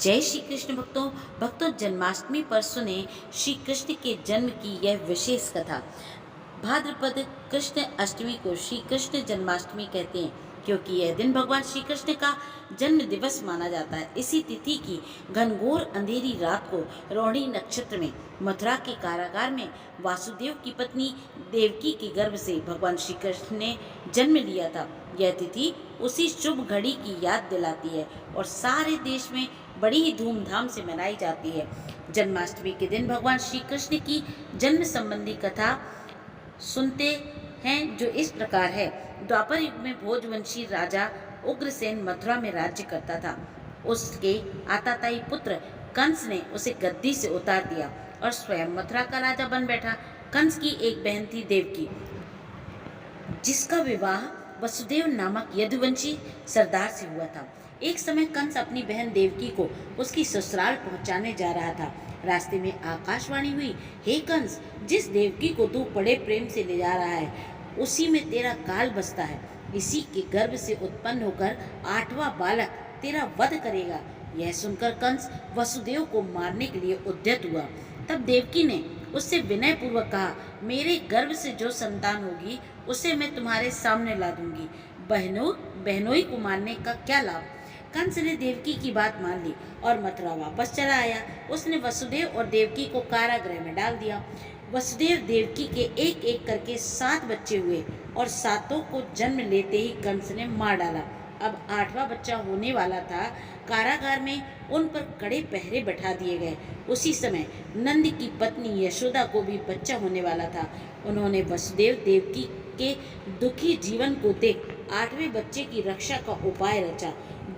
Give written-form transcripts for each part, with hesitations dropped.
जय श्री कृष्ण भक्तों। जन्माष्टमी पर सुने श्री कृष्ण के जन्म की यह विशेष कथा। भाद्रपद कृष्ण अष्टमी को श्री कृष्ण जन्माष्टमी कहते हैं, क्योंकि यह दिन भगवान श्री कृष्ण का जन्म दिवस माना जाता है। इसी तिथि की घनघोर अंधेरी रात को रोहिणी नक्षत्र में मथुरा के कारागार में वासुदेव की पत्नी देवकी के गर्भ से भगवान श्री कृष्ण ने जन्म लिया था। यह तिथि उसी शुभ घड़ी की याद दिलाती है और सारे देश में बड़ी ही धूमधाम से मनाई जाती है। जन्माष्टमी के दिन भगवान श्री कृष्ण की जन्म संबंधी कथा सुनते हैं, जो इस प्रकार है। द्वापर युग में भोजवंशी राजा उग्रसेन मथुरा में राज्य करता था। उसके आताताई पुत्र कंस ने उसे गद्दी से उतार दिया और स्वयं मथुरा का राजा बन बैठा। कंस की एक बहन थी देवकी, जिसका विवाह वसुदेव नामक यदुवंशी सरदार से हुआ था। एक समय कंस अपनी बहन देवकी को उसकी ससुराल पहुंचाने जा रहा था। रास्ते में आकाशवाणी हुई, हे कंस, जिस देवकी को तू बड़े प्रेम से ले जा रहा है, उसी में तेरा काल बसता है। इसी के गर्भ से उत्पन्न होकर 8वां बालक तेरा वध करेगा। यह सुनकर कंस वसुदेव को मारने के लिए उद्यत हुआ। तब देवकी ने उससे विनय पूर्वक कहा, मेरे गर्भ से जो संतान होगी उसे मैं तुम्हारे सामने ला दूंगी। बहनोई को मारने का क्या लाभ। कंस ने देवकी की बात मान ली और मथुरा वापस चला आया। उसने वसुदेव और देवकी को कारागृह में डाल दिया। वसुदेव देवकी के एक एक करके 7 बच्चे हुए और सातों को जन्म लेते ही कंस ने मार डाला। अब 8वां बच्चा होने वाला था। कारागार में उन पर कड़े पहरे बैठा दिए गए। उसी समय नंद की पत्नी यशोदा को भी बच्चा होने वाला था। उन्होंने वसुदेव देवकी के दुखी जीवन को देख 8वें बच्चे की रक्षा का उपाय रचा।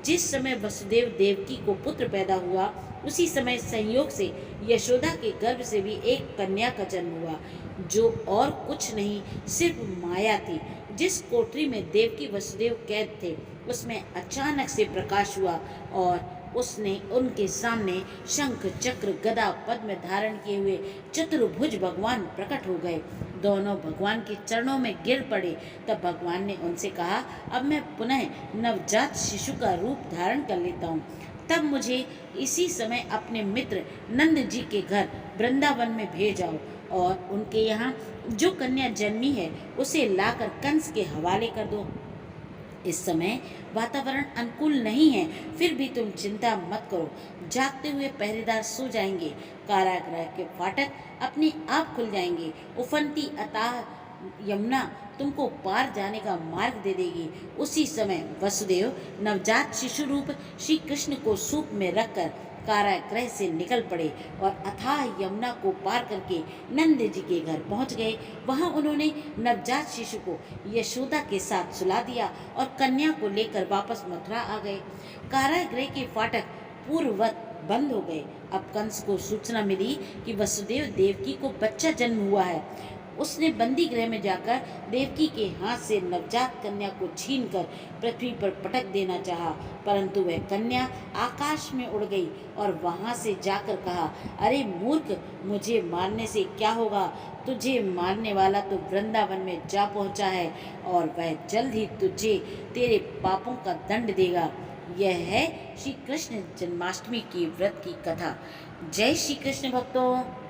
जिस समय वसुदेव देवकी को पुत्र पैदा हुआ, उसी समय संयोग से यशोदा के गर्भ से भी एक कन्या का जन्म हुआ, जो और कुछ नहीं सिर्फ माया थी। जिस कोठरी में देवकी वसुदेव कैद थे, उसमें अचानक से प्रकाश हुआ और उसने उनके सामने शंख चक्र गदा पद्म धारण किए हुए चतुर्भुज भगवान प्रकट हो गए। दोनों भगवान के चरणों में गिर पड़े। तब भगवान ने उनसे कहा, अब मैं पुनः नवजात शिशु का रूप धारण कर लेता हूँ। तब मुझे इसी समय अपने मित्र नंद जी के घर वृंदावन में भेजाओ और उनके यहाँ जो कन्या जन्मी है उसे लाकर कंस के हवाले कर दो। इस समय वातावरण अनुकूल नहीं है, फिर भी तुम चिंता मत करो। जागते हुए पहरेदार सो जाएंगे। कारागृह के फाटक अपने आप खुल जाएंगे। उफनती अथाह यमुना तुमको पार जाने का मार्ग दे देगी। उसी समय वसुदेव नवजात शिशु रूप श्री कृष्ण को सूप में रखकर कारागृह से निकल पड़े और अथाह यमुना को पार करके नंद जी के घर पहुंच गए। वहां उन्होंने नवजात शिशु को यशोदा के साथ सुला दिया और कन्या को लेकर वापस मथुरा आ गए। कारागृह के फाटक पूर्ववत बंद हो गए। अब कंस को सूचना मिली कि वसुदेव देवकी को बच्चा जन्म हुआ है। उसने बंदी गृह में जाकर देवकी के हाथ से नवजात कन्या को छीनकर पृथ्वी पर पटक देना चाहा, परंतु वह कन्या आकाश में उड़ गई और वहां से जाकर कहा, अरे मूर्ख, मुझे मारने से क्या होगा। तुझे मारने वाला तो वृंदावन में जा पहुंचा है और वह जल्द ही तुझे तेरे पापों का दंड देगा। यह है श्री कृष्ण जन्माष्टमी की व्रत की कथा। जय श्री कृष्ण भक्तों।